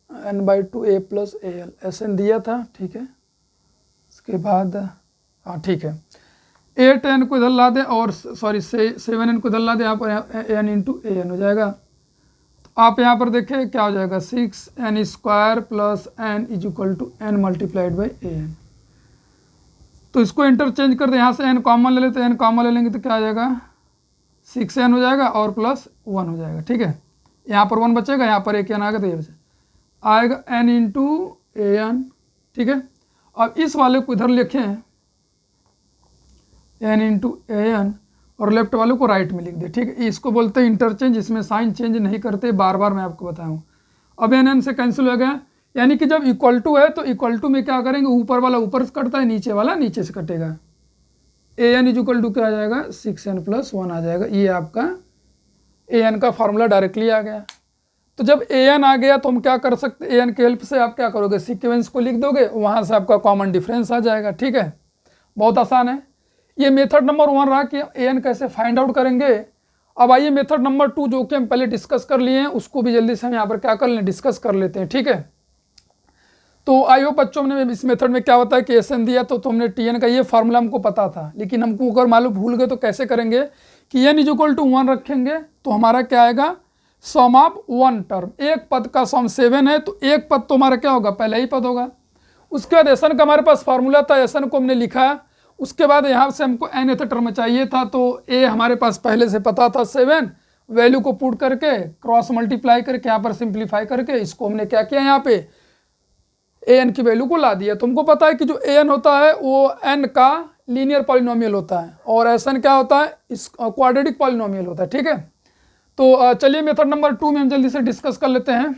n/2 a plus al, Sn दिया था, ठीक है। इसके बाद हाँ ठीक है, 8n को इधर ला दें और सॉरी 7n को इधर ला दें, यहाँ पर n इंटू an हो जाएगा। तो आप यहाँ पर देखें क्या हो जाएगा? 6n square plus n is equal to n multiplied by an। तो इसको इंटरचेंज कर दें, यहाँ से n कॉमन ले लेते हैं, n कॉमन ले लेंगे तो क्या आ जाएगा? 6n हो जाएगा और प्लस 1 हो जाएगा, ठीक है। यहाँ पर 1 बचेगा, यहाँ पर एक n आएगा तो ये आएगा n इंटू an, ठीक है। अब इस वाले को इधर लिखें n इंटू an और लेफ्ट वाले को राइट में लिख दे, ठीक है। इसको बोलते हैं इंटरचेंज, इसमें साइन चेंज नहीं करते, बार बार मैं आपको बताऊँ। अब n से कैंसिल हो गया, यानी कि जब इक्वल टू है तो इक्वल टू में क्या करेंगे? ऊपर वाला ऊपर से कटता है, नीचे वाला नीचे से कटेगा। an इज इक्वल टू क्या आ जाएगा? 6n प्लस 1 आ जाएगा। ये आपका an का फार्मूला डायरेक्टली आ गया। तो जब an आ गया तो हम क्या कर सकते हैं? an की हेल्प से आप क्या करोगे? सीक्वेंस को लिख दोगे, वहाँ से आपका कॉमन डिफरेंस आ जाएगा, ठीक है। बहुत आसान है। ये मेथड नंबर 1 रहा कि an कैसे फाइंड आउट करेंगे। अब आइए मेथड नंबर 2 जो कि हम पहले डिस्कस कर लिए हैं, उसको भी जल्दी से हम यहाँ पर क्या कर लें? डिस्कस कर लेते हैं, ठीक है। तो आई होप बच्चों ने इस मेथड में क्या होता है कि Sn दिया तो हमने Tn का ये फार्मूला हमको पता था, लेकिन हमको अगर मालूम भूल गए तो कैसे करेंगे कि n इज इक्वल टू 1 रखेंगे तो हमारा क्या आएगा? सम ऑफ 1 टर्म, एक पद का सम 7 है तो एक पद तो हमारा क्या होगा? पहला ही पद होगा। उसके बाद Sn का हमारे पास फार्मूला था, Sn को हमने लिखा उसके बाद यहाँ से हमको nth टर्म चाहिए था, तो a हमारे पास पहले से पता था 7, वैल्यू को पुट करके क्रॉस मल्टीप्लाई करके यहाँ पर सिंप्लीफाई करके इसको हमने क्या किया, यहाँ पे an की वैल्यू को ला दिया। तुमको पता है कि जो an होता है वो n का लीनियर पॉलिनोमियल होता है और Sn क्या होता है, इस क्वाड्रेटिक पॉलिनोमियल होता है। ठीक है, तो चलिए मेथड नंबर 2 में हम जल्दी से डिस्कस कर लेते हैं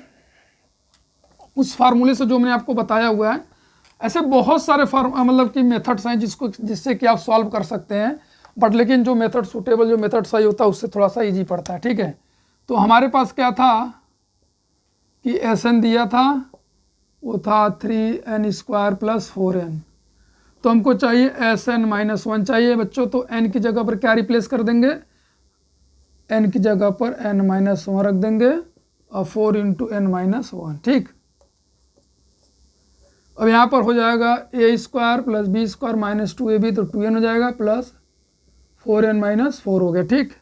उस फार्मूले से जो मैंने आपको बताया हुआ है। ऐसे बहुत सारे मतलब कि मेथड्स हैं जिससे कि आप सॉल्व कर सकते हैं, बट लेकिन जो मेथड सूटेबल, जो मेथड सही होता है उससे थोड़ा सा इजी पड़ता है। ठीक है, तो हमारे पास क्या था कि Sn दिया था, वो था 3n² + 4n, तो हमको चाहिए Sn - 1 चाहिए बच्चों। तो n की जगह पर क्या रिप्लेस कर देंगे, n की जगह पर n - 1 रख देंगे और 4 × n - 1। ठीक, अब यहाँ पर हो जाएगा a² + b² - 2ab, तो 2n हो जाएगा प्लस 4n - 4 हो गया। ठीक,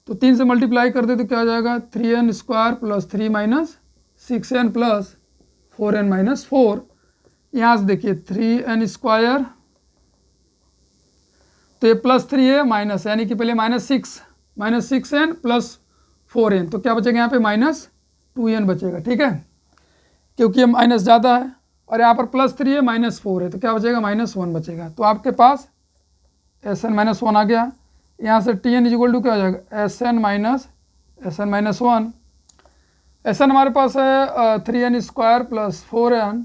तो 3 से मल्टीप्लाई कर दे तो क्या हो जाएगा, 3n² + 3 - 6n + 4n - 4। यहाँ से देखिए 3n², तो ये +3 है माइनस, यानी कि पहले -6n + 4n, तो क्या बचेगा यहाँ पे -2n बचेगा। ठीक है, क्योंकि ये माइनस ज़्यादा है और यहाँ पर +3 है -4 है, तो क्या बचेगा, -1 बचेगा। तो आपके पास Sn - 1 आ गया। यहाँ से Tn = क्या हो जाएगा, Sn - 1। Sn हमारे पास है 3n² + 4n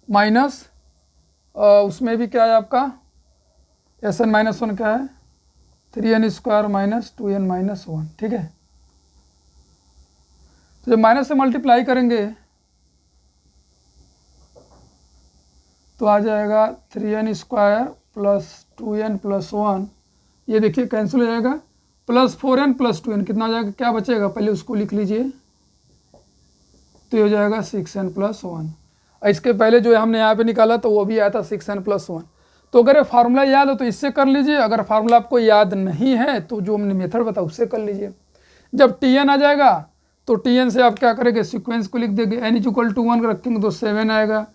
माइनस, उसमें भी क्या है आपका Sn - 1 क्या है, 3n² - 2n - 1। ठीक है, तो जब माइनस से मल्टीप्लाई करेंगे तो आ जाएगा 3n² + 2n + 1, ये देखिए कैंसिल हो जाएगा, +4n + 2n कितना हो जाएगा, क्या बचेगा, पहले उसको लिख लीजिए, तो ये हो जाएगा 6n + 1। इसके पहले जो हमने यहाँ पे निकाला तो वो भी आया था 6n + 1। तो अगर ये फार्मूला याद हो तो इससे कर लीजिए, अगर फार्मूला आपको याद नहीं है तो जो हमने मेथड बताया उससे कर लीजिए। जब Tn आ जाएगा तो Tn से आप क्या करेंगे, सीक्वेंस को लिख देंगे, n = 1 रखेंगे तो 7 आएगा,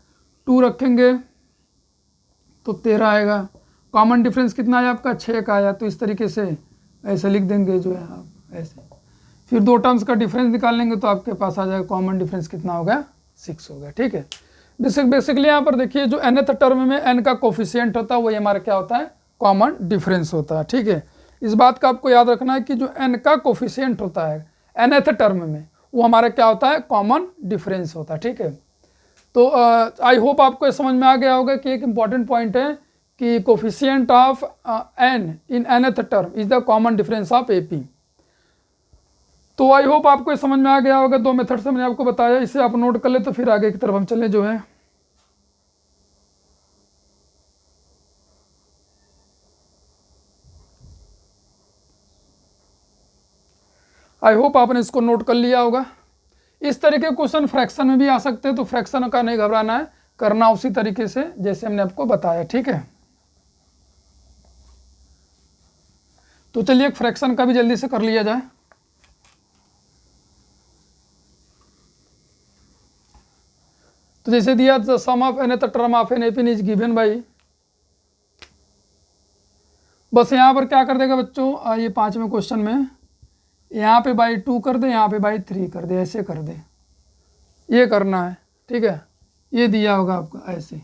2 रखेंगे तो 13 आएगा, कॉमन डिफरेंस कितना आया आपका, 6 का आया, तो इस तरीके से ऐसे लिख देंगे जो है आप ऐसे। फिर 2 टर्म्स का डिफरेंस निकाल लेंगे तो आपके पास आ जाएगा कॉमन डिफरेंस कितना हो गया, 6 हो गया। ठीक है, बेसिकली यहाँ पर देखिए जो nth टर्म में n का कोफिशिएंट होता है वही हमारा क्या होता है, कॉमन डिफरेंस होता है। ठीक है, इस बात का आपको याद रखना है कि जो n का कोफिशिएंट होता है nth टर्म में वो हमारा क्या होता है, कॉमन डिफरेंस होता है। ठीक है, तो आई होप आपको ये समझ में आ गया होगा कि एक इम्पॉर्टेंट पॉइंट है कि coefficient of n in nth term is the common difference of AP। तो आई होप आपको ये समझ में आ गया होगा, 2 मेथड से मैंने आपको बताया, इसे आप नोट कर ले तो फिर आगे की तरफ हम चले जो है। आई होप आपने इसको नोट कर लिया होगा। इस तरीके के क्वेश्चन फ्रैक्शन में भी आ सकते हैं, तो फ्रैक्शन का नहीं घबराना है, करना उसी तरीके से जैसे हमने आपको बताया। ठीक है, तो चलिए एक फ्रैक्शन का भी जल्दी से कर लिया जाए। तो जैसे दिया sum of nth term of an AP is given by, बस यहाँ पर क्या कर देगा बच्चों, ये 5वें क्वेश्चन में यहाँ पे बाई 2 कर दे, यहाँ पे बाई 3 कर दे, ऐसे कर दे, ये करना है। ठीक है, ये दिया होगा आपका ऐसे,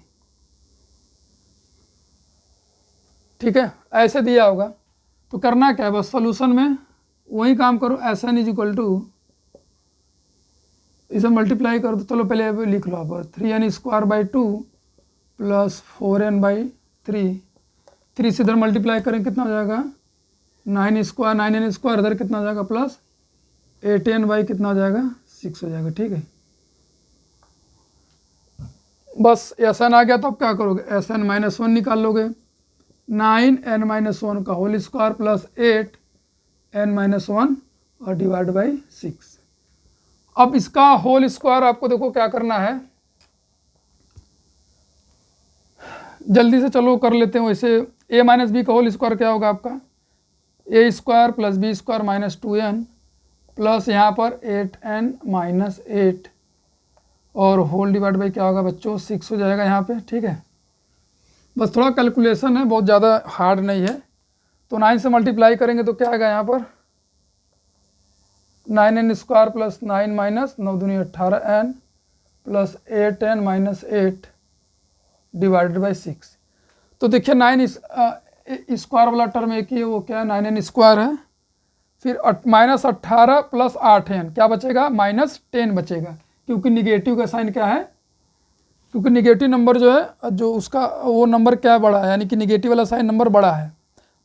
ठीक है, ऐसे दिया होगा, तो करना क्या है, बस सॉल्यूशन में वही काम करो, Sn = इसे मल्टीप्लाई कर दो। चलो पहले लिख लो आप, 3n² / 2 + 4n/3, 3 से इधर मल्टीप्लाई करें कितना हो जाएगा, 9n² इधर कितना हो जाएगा, प्लस 8n/ कितना हो जाएगा, 6 हो जाएगा। ठीक है, बस Sn आ गया तो आप क्या करोगे, Sn - 1 निकाल लोगे, 9n - 1 का होल स्क्वायर प्लस 8n - 1 और डिवाइड बाई 6। अब इसका होल स्क्वायर आपको देखो क्या करना है, जल्दी से चलो कर लेते हैं। वैसे a - b का होल स्क्वायर क्या होगा आपका, a² + b² - 2n प्लस यहाँ पर 8n - 8 और होल डिवाइड बाई क्या होगा बच्चों, 6 हो जाएगा यहाँ पे। ठीक है, बस थोड़ा कैलकुलेशन है, बहुत ज़्यादा हार्ड नहीं है। तो 9 से मल्टीप्लाई करेंगे तो क्या आएगा यहाँ पर 9n² प्लस 9 माइनस 9 दूनी 18n plus 8n minus 8 divided by 6। तो देखिए 9 स्क्वायर वाला टर्म एक ही है, वो क्या है 9n² है। फिर माइनस 18 प्लस 8n क्या बचेगा -10 बचेगा, क्योंकि निगेटिव का साइन क्या है, क्योंकि निगेटिव नंबर जो है जो उसका वो नंबर क्या बड़ा है, यानी कि निगेटिव वाला साइन नंबर बड़ा है।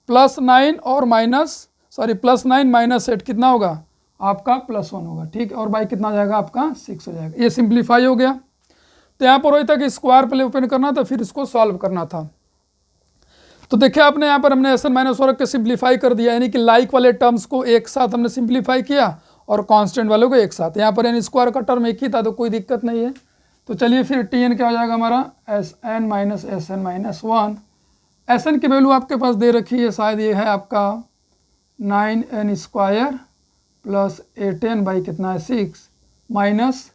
+9 और +9 माइनस 8 कितना होगा आपका +1 होगा, ठीक। और बाई कितना हो जाएगा आपका 6 हो जाएगा। ये सिंप्लीफाई हो गया। तो यहाँ पर वही था कि स्क्वायर पहले ओपन करना था, फिर इसको सॉल्व करना था। तो देखिए आपने यहाँ पर हमने SN माइनस रख के सिंप्लीफाई कर दिया, यानी कि लाइक वाले टर्म्स को एक साथ हमने सिंप्लीफाई किया और कांस्टेंट वालों को एक साथ। यहाँ पर n² का टर्म एक ही था तो कोई दिक्कत नहीं है। तो चलिए फिर Tn क्या हो जाएगा हमारा SN minus SN minus 1। SN की वैल्यू आपके पास दे रखी है, शायद ये है आपका 9n² प्लस 8n बाई कितना है 6 minus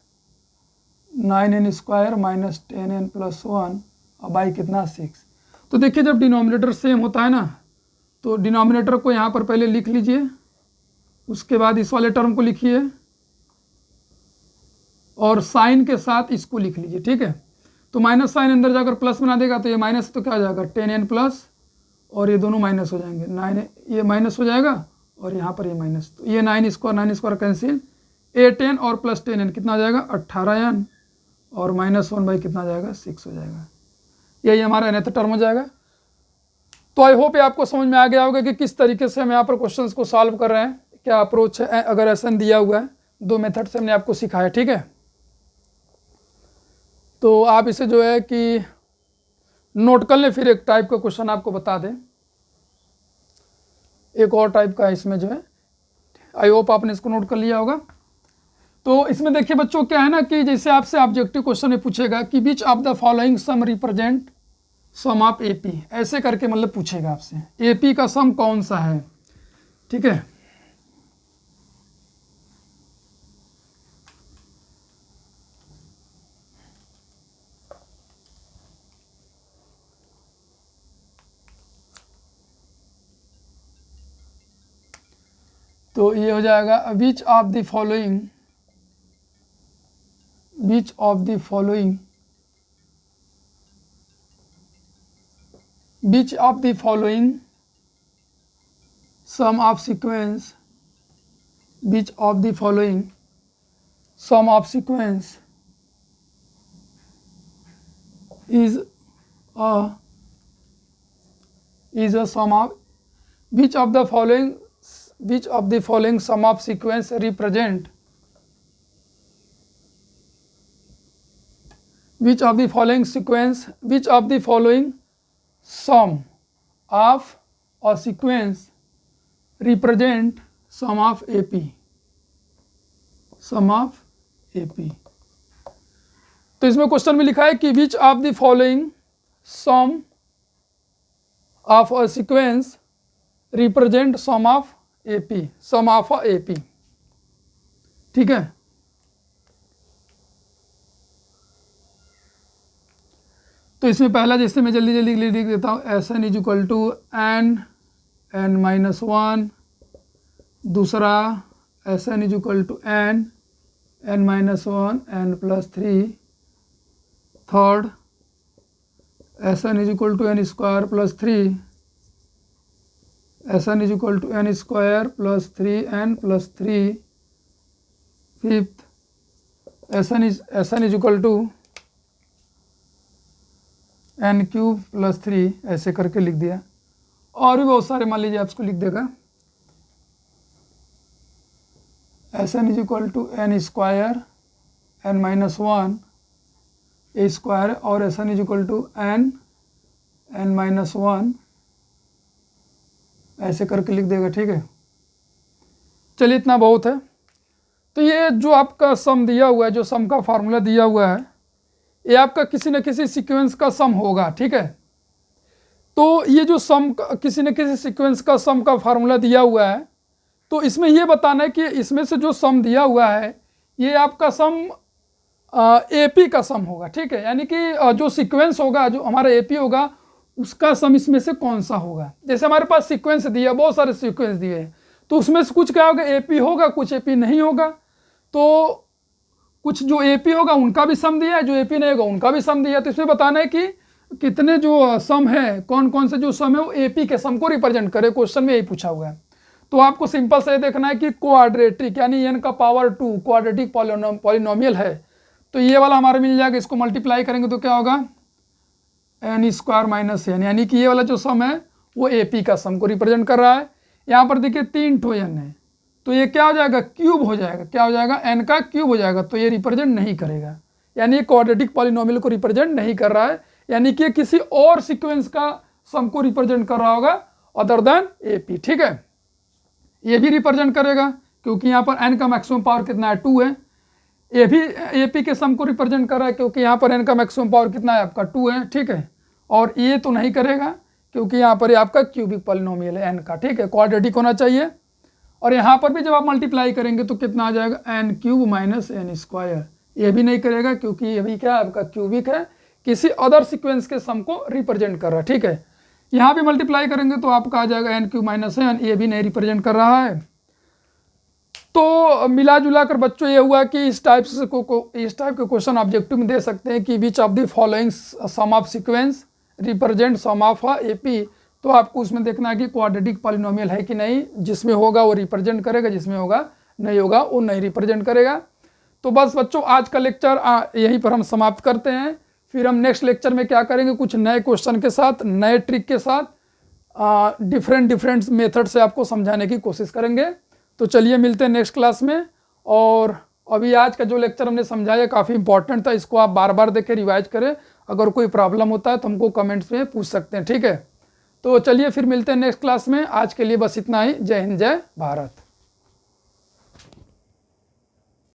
9n² minus 10n plus 1 और बाई कितना 6। तो देखिए जब डिनोमिनेटर सेम होता है ना, तो डिनोमिनेटर को यहाँ पर पहले लिख लीजिए, उसके बाद इस वाले टर्म को लिखिए और साइन के साथ इसको लिख लीजिए, ठीक है। तो माइनस साइन अंदर जाकर प्लस बना देगा, तो ये माइनस तो क्या हो जाएगा 10n प्लस, और ये दोनों माइनस हो जाएंगे, 9 ये माइनस हो जाएगा और यहाँ पर ये माइनस, तो ये 9² कैंसिल, 8n और प्लस 10n कितना हो जाएगा 18n और -1 बाई कितना हो जाएगा 6 हो जाएगा। यही हमारा nth टर्म हो जाएगा। तो आई होप ये आपको समझ में आ गया होगा कि किस तरीके से हम यहाँ पर क्वेश्चंस को सॉल्व कर रहे हैं, क्या अप्रोच है अगर SN दिया हुआ है। 2 मेथड से हमने आपको सिखाया, ठीक है। तो आप इसे जो है कि नोट कर लें, फिर एक टाइप का क्वेश्चन आपको बता दें, एक और टाइप का इसमें जो है, आई होप आपने इसको नोट कर लिया होगा। तो इसमें देखिए बच्चों क्या है ना कि जैसे आपसे ऑब्जेक्टिव क्वेश्चन में पूछेगा कि which of the following sum represent sum of AP, ऐसे करके मतलब पूछेगा आपसे AP का सम कौन सा है, ठीक है। तो ये हो जाएगा विच of the following sum of sequence is a sum of which of the following sum of sequence represent which of the following sum of a sequence represent sum of AP, तो इसमें क्वेश्चन में लिखा है कि which of the following sum of a sequence represent sum of AP, ठीक है। तो इसमें पहला जैसे मैं जल्दी लिख देता हूँ, SN equal to n minus 1, दूसरा SN equal to n minus 1 n plus 3, third SN equal to n² plus 3, SN equal to n² plus 3n plus 3, fifth SN equal to n³ plus 3, ऐसे करके लिख दिया। और भी बहुत सारे मान लीजिए आप इसको लिख देगा, SN equal to n² n minus 1 a² और SN equal to n minus 1, ऐसे करके लिख देगा, ठीक है। चलिए इतना बहुत है। तो ये जो आपका सम दिया हुआ है, जो सम का फार्मूला दिया हुआ है, ये आपका किसी न किसी सीक्वेंस का सम होगा, ठीक है। तो ये जो सम किसी न किसी सीक्वेंस का सम का फार्मूला दिया हुआ है, तो इसमें ये बताना है कि इसमें से जो सम दिया हुआ है ये आपका सम AP का सम होगा, ठीक है। यानी कि जो सीक्वेंस होगा, जो हमारा AP होगा, उसका सम इसमें से कौन सा होगा। जैसे हमारे पास सीक्वेंस दिया, बहुत सारे सीक्वेंस दिए हैं, तो उसमें से कुछ क्या होगा, एपी होगा, कुछ एपी नहीं होगा। तो कुछ जो एपी होगा उनका भी सम दिया है, जो एपी नहीं होगा उनका भी सम दिया है। तो इसमें बताना है कि कितने जो सम है, कौन कौन से जो सम है वो एपी के सम को रिप्रेजेंट करे। क्वेश्चन में यही पूछा हुआ है। तो आपको सिंपल से देखना है कि क्वाड्रेटिक यानी n का पावर 2 क्वाड्रेटिक पॉलिनोमियल है, तो ये वाला हमारा मिल जाएगा। इसको मल्टीप्लाई करेंगे तो क्या होगा, n स्क्वायर माइनस n, यानी कि ये वाला जो सम है वो एपी का सम को रिप्रेजेंट कर रहा है। यहाँ पर देखिए 3 ठो n है, तो ये क्या हो जाएगा, क्यूब हो जाएगा। क्या हो जाएगा, n का क्यूब हो जाएगा, तो ये रिप्रेजेंट नहीं करेगा, यानी ये क्वाड्रेटिक पॉलिनोमियल को रिप्रेजेंट नहीं कर रहा है, यानी कि किसी और सीक्वेंस का सम को रिप्रेजेंट कर रहा होगा अदर देन एपी। ठीक है, ये भी रिप्रेजेंट करेगा क्योंकि यहाँ पर n का मैक्सिमम पावर कितना है, 2 है। ये भी एपी के सम को रिप्रेजेंट कर रहा है क्योंकि यहाँ पर n का मैक्सिमम पावर कितना है, आपका 2 है। ठीक है, और ये तो नहीं करेगा क्योंकि यहाँ पर आपका क्यूबिक पॉलिनोमियल है n का। ठीक है, क्वाड्रेटिक होना चाहिए। और यहाँ पर भी जब आप मल्टीप्लाई करेंगे तो कितना आ जाएगा, n cube minus n square, ये भी नहीं करेगा क्योंकि ये भी क्या है, आपका क्यूबिक है, किसी अदर सीक्वेंस के सम को रिप्रेजेंट कर रहा है। ठीक है, यहाँ भी मल्टीप्लाई करेंगे तो आपका आ जाएगा n क्यूब माइनस n, ये भी नहीं रिप्रेजेंट कर रहा है। तो मिला जुला कर बच्चों ये हुआ कि इस टाइप के क्वेश्चन ऑब्जेक्टिव में दे सकते हैं कि which of the following sum of sequence represent sum of AP. तो आपको उसमें देखना है कि क्वाड्रेटिक पॉलिनोमियल है कि नहीं, जिसमें होगा वो रिप्रेजेंट करेगा, जिसमें होगा नहीं होगा वो नहीं रिप्रेजेंट करेगा। तो बस बच्चों आज का लेक्चर यहीं पर हम समाप्त करते हैं। फिर हम नेक्स्ट लेक्चर में क्या करेंगे, कुछ नए क्वेश्चन के साथ, नए ट्रिक के साथ डिफरेंट मेथड से आपको समझाने की कोशिश करेंगे। तो चलिए मिलते हैं नेक्स्ट क्लास में। और अभी आज का जो लेक्चर हमने समझाया काफ़ी इंपॉर्टेंट था, इसको आप बार बार देखें, रिवाइज करें। अगर कोई प्रॉब्लम होता है तो हमको कमेंट्स में पूछ सकते हैं। ठीक है, तो चलिए फिर मिलते हैं नेक्स्ट क्लास में। आज के लिए बस इतना ही। जय हिंद, जय भारत।